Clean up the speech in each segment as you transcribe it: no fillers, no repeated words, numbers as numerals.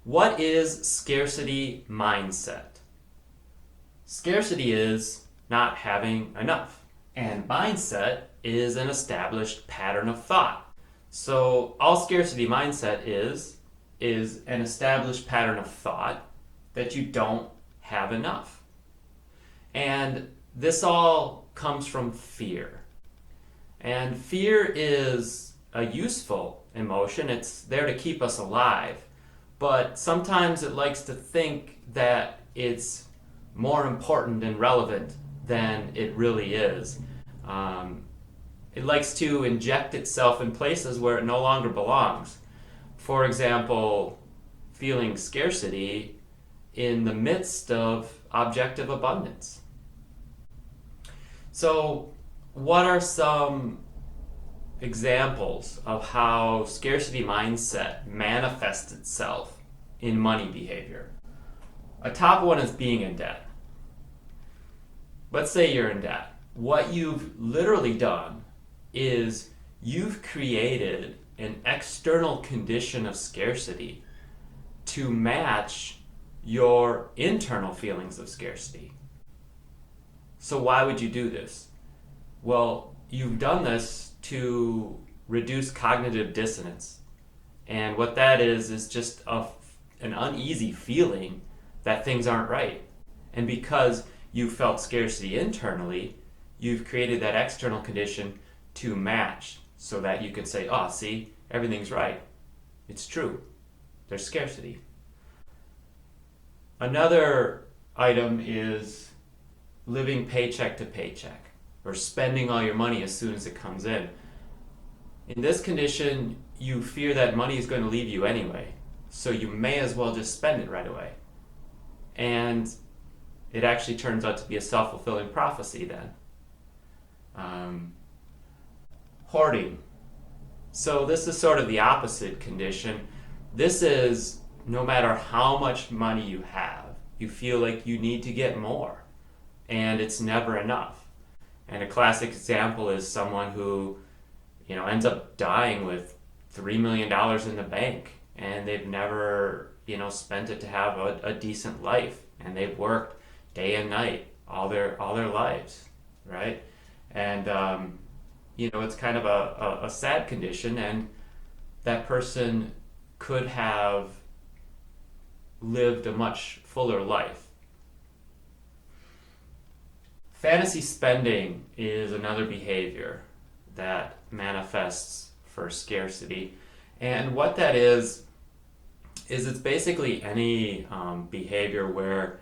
What is scarcity mindset? Scarcity is not having enough, and mindset is an established pattern of thought. So all scarcity mindset is an established pattern of thought that you don't have enough. And this all comes from fear. And fear is a useful emotion. It's there to keep us alive. But sometimes it likes to think that it's more important and relevant than it really is. It likes to inject itself in places where it no longer belongs. For example, feeling scarcity in the midst of objective abundance. So, what are some examples of how scarcity mindset manifests itself in money behavior? A top one is being in debt. Let's say you're in debt. What you've literally done is you've created an external condition of scarcity to match your internal feelings of scarcity. So why would you do this? Well, you've done this to reduce cognitive dissonance. And what that is just an uneasy feeling that things aren't right. And because you felt scarcity internally, you've created that external condition to match so that you can say, oh, see, everything's right. It's true. There's scarcity. Another item is living paycheck to paycheck, or spending all your money as soon as it comes in. In this condition, you fear that money is going to leave you anyway, so you may as well just spend it right away. And it actually turns out to be a self-fulfilling prophecy then. Hoarding. So this is sort of the opposite condition. This is no matter how much money you have, you feel like you need to get more, and it's never enough. And a classic example is someone who, ends up dying with $3 million in the bank, and they've never, spent it to have a decent life, and they've worked day and night all their lives, right? And it's kind of a sad condition, and that person could have lived a much fuller life. Fantasy spending is another behavior that manifests for scarcity. And what that is it's basically any behavior where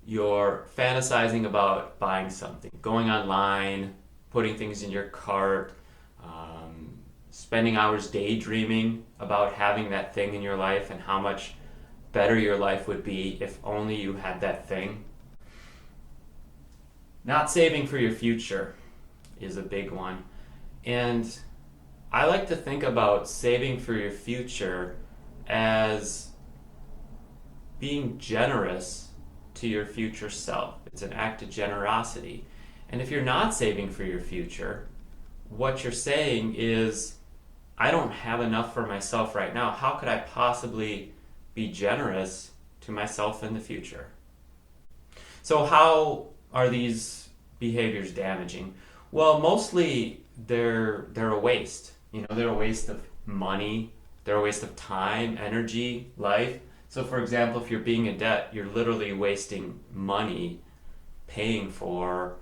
you're fantasizing about buying something, going online, putting things in your cart, spending hours daydreaming about having that thing in your life and how much better your life would be if only you had that thing. Not saving for your future is a big one. And I like to think about saving for your future as being generous to your future self. It's an act of generosity. And if you're not saving for your future, what you're saying is, I don't have enough for myself right now. How could I possibly be generous to myself in the future? So how are these behaviors damaging? Well, mostly they're a waste. They're a waste of money, they're a waste of time, energy, life. So for example, if you're being in debt, you're literally wasting money paying for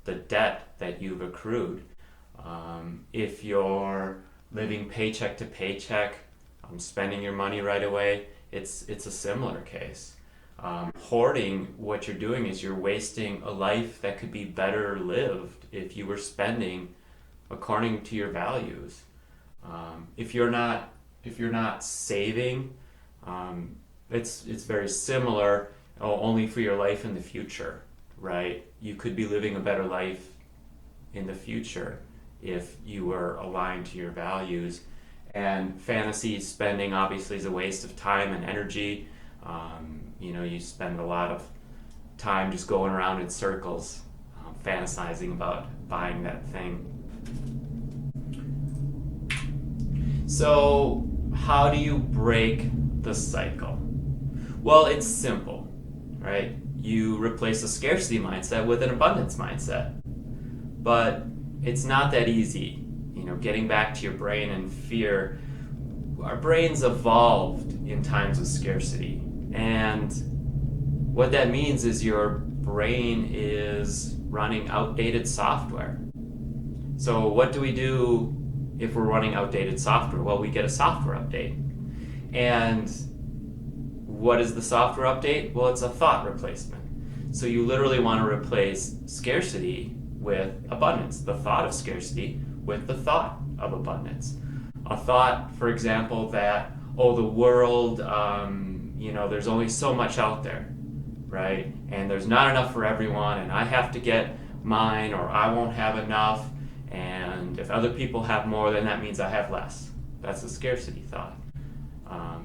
the debt that you've accrued. If you're living paycheck to paycheck, spending your money right away, it's a similar case. Hoarding, what you're doing is you're wasting a life that could be better lived if you were spending according to your values. If you're not saving, it's very similar, only for your life in the future, right? You could be living a better life in the future if you were aligned to your values. And fantasy spending obviously is a waste of time and energy. You spend a lot of time just going around in circles, fantasizing about buying that thing. So how do you break the cycle? Well, it's simple, right? You replace a scarcity mindset with an abundance mindset. But it's not that easy. Getting back to your brain and fear, our brains evolved in times of scarcity. And what that means is your brain is running outdated software. So what do we do if we're running outdated software? Well, we get a software update. And what is the software update? Well, it's a thought replacement. So you literally want to replace scarcity with abundance, the thought of scarcity with the thought of abundance. A thought, for example, that, oh, the world, there's only so much out there, right? And there's not enough for everyone, and I have to get mine, or I won't have enough, and if other people have more, then that means I have less. That's a scarcity thought.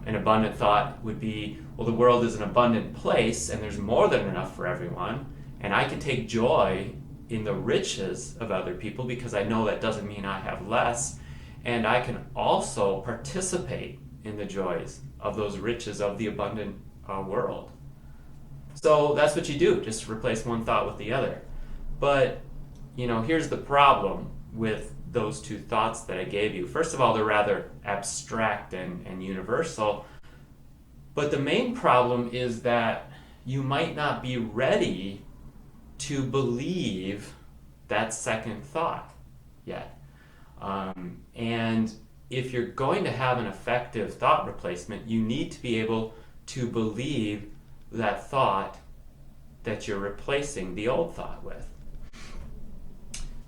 An abundant thought would be, well, the world is an abundant place, and there's more than enough for everyone, and I can take joy in the riches of other people because I know that doesn't mean I have less, and I can also participate in the joys of those riches of the abundant world. So that's what you do, just replace one thought with the other. But, here's the problem with those two thoughts that I gave you. First of all, they're rather abstract and universal, but the main problem is that you might not be ready to believe that second thought yet. And if you're going to have an effective thought replacement, you need to be able to believe that thought that you're replacing the old thought with.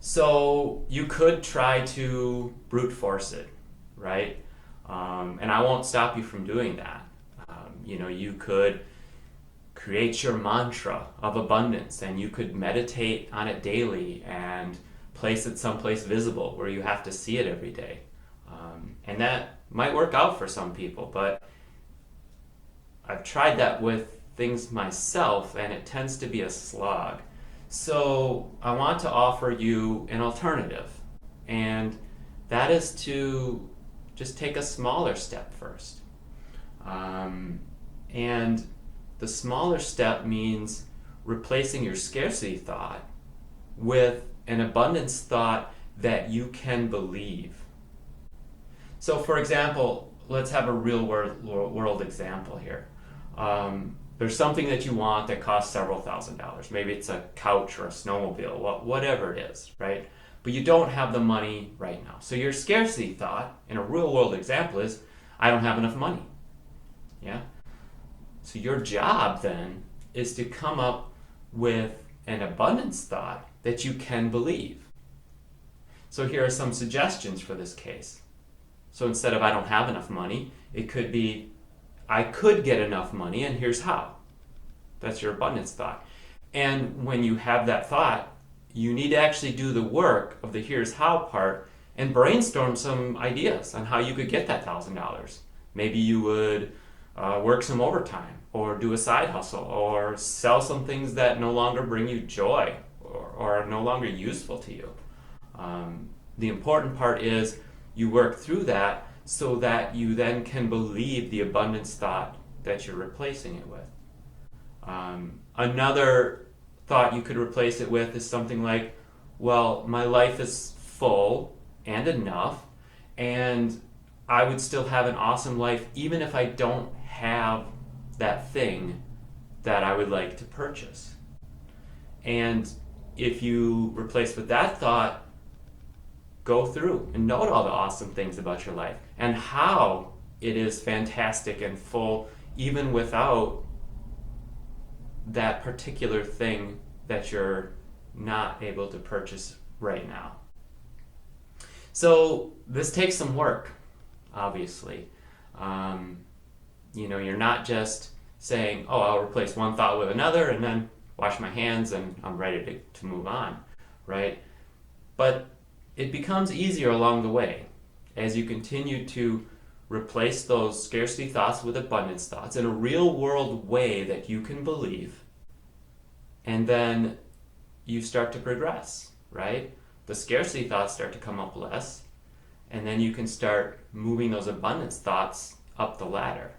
So you could try to brute force it, right? And I won't stop you from doing that. You could create your mantra of abundance, and you could meditate on it daily and place it someplace visible where you have to see it every day. And that might work out for some people, but I've tried that with things myself, and it tends to be a slog. So I want to offer you an alternative, and that is to just take a smaller step first. And the smaller step means replacing your scarcity thought with an abundance thought that you can believe. So for example, let's have a real world example here. There's something that you want that costs several $1,000s. Maybe it's a couch or a snowmobile, whatever it is, right? But you don't have the money right now. So your scarcity thought in a real world example is, I don't have enough money. Yeah? So your job then is to come up with an abundance thought that you can believe. So here are some suggestions for this case. So instead of I don't have enough money, it could be I could get enough money, and here's how. That's your abundance thought. And when you have that thought, you need to actually do the work of the here's how part and brainstorm some ideas on how you could get that $1,000. Maybe you would work some overtime, or do a side hustle, or sell some things that no longer bring you joy or are no longer useful to you. The important part is you work through that so that you then can believe the abundance thought that you're replacing it with. Another thought you could replace it with is something like, well, my life is full and enough, and I would still have an awesome life even if I don't have that thing that I would like to purchase. And if you replace with that thought, go through and note all the awesome things about your life and how it is fantastic and full even without that particular thing that you're not able to purchase right now. So this takes some work, obviously. You're not just saying, oh, I'll replace one thought with another and then wash my hands and I'm ready to move on, right? But it becomes easier along the way as you continue to replace those scarcity thoughts with abundance thoughts in a real world way that you can believe. And then you start to progress, right? The scarcity thoughts start to come up less, and then you can start moving those abundance thoughts up the ladder.